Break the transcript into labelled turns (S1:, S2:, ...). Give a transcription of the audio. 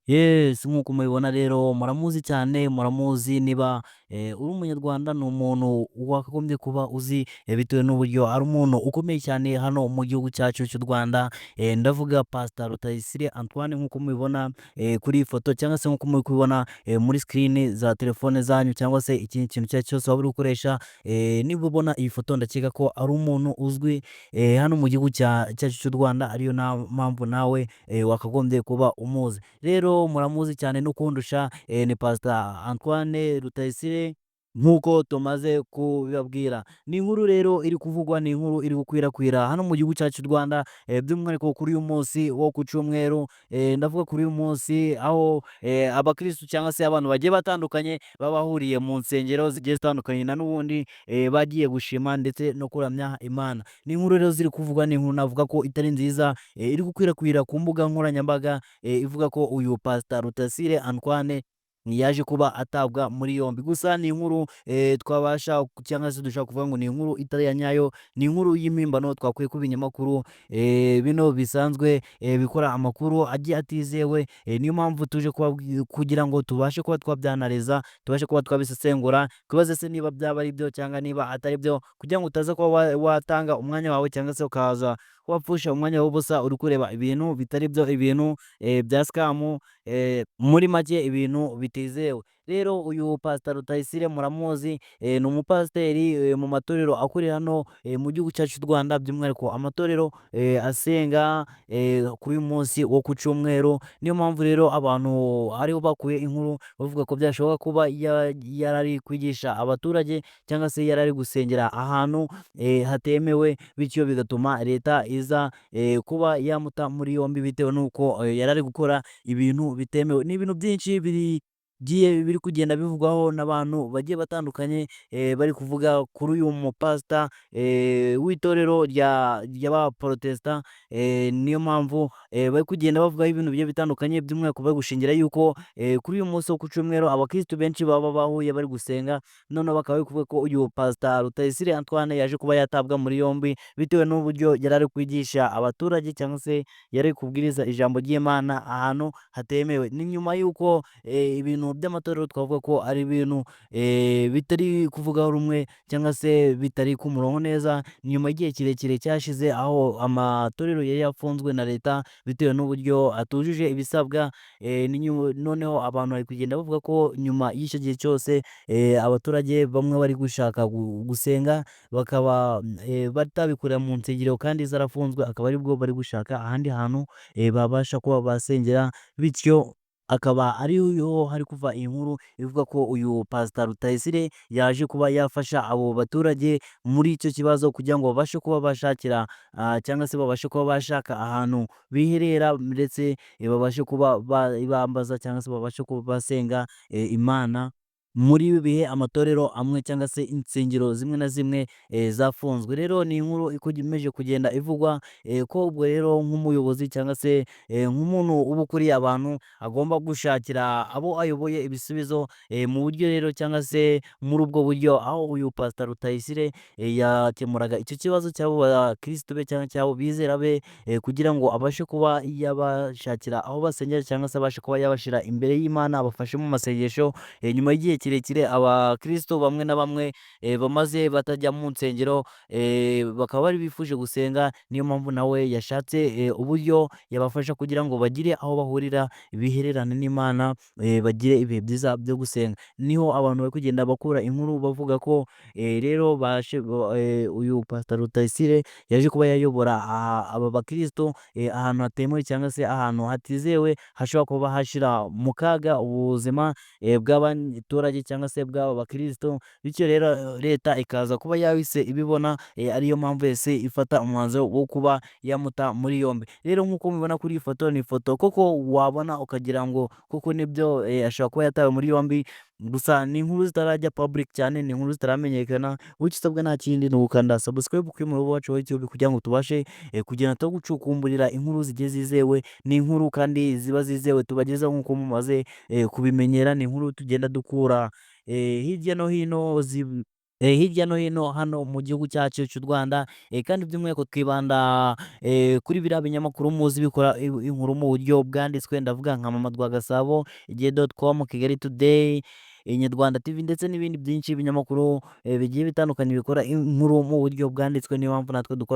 S1: Yes, nk'uko mubibona rero muramuzi cyane, muramuzi niba uri umunyarwanda ni umuntu wakagombye kuba uzi bitewe n'uburyo ari umuntu ukomeye cyane hano mu gihugu cyacu cy'u Rwanda, ndavuga Pastor Rutayisire Antoine nk'uko mubibona kuri iyi foto cyangwa se nk'uko muri kubibona muri screen za telefone zanyu cyangwa se ikindi kintu icyo ari cyo cyose waba uri gukoresha, niba ubona iyi foto ndakeka ko ari umuntu uzwi hano mu gihugu cyacu cy'u Rwanda, ariyo mpamvu nawe wakagombye kuba umuzi. Rero muramuzi cyane no kundusha, ni Pastor Antoine Rutayisire nk'uko tumaze kubibabwira. Ni inkuru rero iri kuvugwa, ni inkuru iri gukwirakwira hano mu gihugu cyacu cy'u Rwanda, by'umwihariko kuri uyu munsi wo ku cyumweru, ndavuga kuri uyu munsi aho abakirisitu cyangwa se abantu bagiye batandukanye baba bahuriye mu nsengero zigiye zitandukanye na n'ubundi bagiye gushima ndetse no kuramya Imana. Ni inkuru rero ziri kuvugwa, ni inkuru navuga ko itari nziza, iri gukwirakwira ku mbuga nkoranyambaga, ivuga ko uyu Pastor Rutayisire Antoine yaje kuba atabwa muri yombi. Gusa ni inkuru twabasha cyangwa se dushobora kuvuga ngo ni inkuru itari iya nyayo, ni inkuru y'impimbano twakuye ku binyamakuru bino bisanzwe bikora amakuru agiye atizewe, niyo mpamvu tuje kugira ngo tubashe kuba twabyanariza, tubashe kuba twabisesengura, twibaze se niba byaba ari byo cyangwa niba atari byo, kugira ngo utaza kuba watanga umwanya wawe cyangwa se ukaza wapfusha umwanya wawe ubusa uri kureba ibintu bitari byo, ibintu bya scam, muri make ibintu bitizewe. Rero uyu Pastor Rutayisire muramuzi, ni umupasiteri mu matorero akorera hano mu gihugu cyacu cy'u Rwanda, by'umwihariko amatorero asenga kuri uyu munsi wo ku cyumweru. Niyo mpamvu rero abantu ariho bakuye inkuru bavuga ko byashoboka kuba yarari kwigisha abaturage cyangwa se yarari gusengera ahantu hatemewe, bityo bigatuma leta iza kuba yamuta muri yombi bitewe n'uko yarari gukora ibintu bitemewe. Ni ibintu byinshi biri kugenda bivugwaho n'abantu bagiye batandukanye, bari kuvuga kuri uyu mupasita w'itorero ry'abaporotesita, niyo mpamvu bari kugenda bavugaho ibintu bigiye bitandukanye, by'umwihariko bari gushingira yuko kuri uyu munsi wo ku cyumweru abakirisitu benshi baba bahuye bari gusenga, noneho bakaba bari kuvuga ko uyu Pastor Rutayisire Antoine yaje kuba yatabwa muri yombi bitewe n'uburyo yari ari kwigisha abaturage cyangwa se yari ari kubwiriza ijambo ry'Imana ahantu hatemewe. Ni nyuma y'uko ibintu by'amatorero twavuga ko ari ibintu bitari kuvugaho rumwe cyangwa se bitari ku murongo neza, nyuma y'igihe kirekire cyashize aho amatorero yari yafunzwe na leta bitewe n'uburyo atujuje ibisabwa, noneho abantu bari kugenda bavuga ko nyuma y'icyo gihe cyose abaturage bamwe bari gushaka gusenga bakaba batabikorera mu nsengero kandi zarafunzwe, akaba aribwo bari gushaka ahandi hantu babasha kuba basengera, bityo akaba ariho hari kuva iyi nkuru ivuga ko uyu Pastor Rutayisire yaje kuba yafasha abo baturage muri icyo kibazo kugira ngo babashe kuba bashakira cyangwa se babashe kuba bashaka ahantu biherera ndetse babashe kuba bambaza cyangwa se babashe kuba basenga Imana muri ibi bihe amatorero amwe cyangwa se insengero zimwe na zimwe zafunzwe. Rero ni inkuru ikomeje kugenda ivugwa, ko ubwo rero nk'umuyobozi cyangwa se nk'umuntu uba ukuriye abantu agomba gushakira abo ayoboye ibisubizo mu buryo rero cyangwa se muri ubwo buryo, aho uyu Pastor Rutayisire yakemuraga icyo kibazo cy'abo bakirisitu be cyangwa cy'abo bizera be, kugira ngo abashe kuba yabashakira aho basengera cyangwa se abashe kuba yabashyira imbere y'Imana abafashe mu masengesho, nyuma y'igihe kirekire abakristo bamwe na bamwe bamaze batajya mu nsengero, bakaba bari bifuje gusenga, niyo mpamvu nawe yashatse uburyo yabafasha kugira ngo bagire aho bahurira bihererane n'Imana, bagire ibihe byiza byo gusenga. Niho abantu bari kugenda bakura inkuru bavuga ko rero uyu Pastor Rutayisire yaje kuba yayobora aba bakristo ahantu hatemewe cyangwa se ahantu hatizewe, hashobora kuba hashira mu kaga ubuzima bw'abaturage cyangwa se bw'aba bakristo, bityo rero leta ikaza kuba yahise ibibona, ariyo mpamvu yahise ifata umwanzuro wo kuba yamuta muri yombi. Rero nk'uko mubibona kuri iyi foto, ni ifoto koko wabona ukagira ngo koko nibyo ashobora kuba yatawe muri yombi, gusa ni inkuru zitarajya public cyane, ni inkuru zitaramenyekana. Icyo usabwa nta kindi ni ugukanda subscribe kuri umurongo wacu wa YouTube kugira ngo tubashe kugenda tugucukumburira inkuru zigiye zizewe, ni inkuru kandi ziba zizewe tubagezaho nk'uko mumaze kubimenyera, ni inkuru tugenda dukura hirya no hino hirya no hino hano mu gihugu cyacu cy'u Rwanda, kandi by'umwihariko twibanda kuri biriya binyamakuru muzi bikora inkuru mu buryo bwanditswe, ndavuga nka Mama Rwagasabo, Igihe.com, Kigali Today, Inyarwanda TV ndetse n'ibindi byinshi binyamakuru bigiye bitandukanye bikora inkuru mu buryo bwanditswe. Niyo mpamvu natwe dukora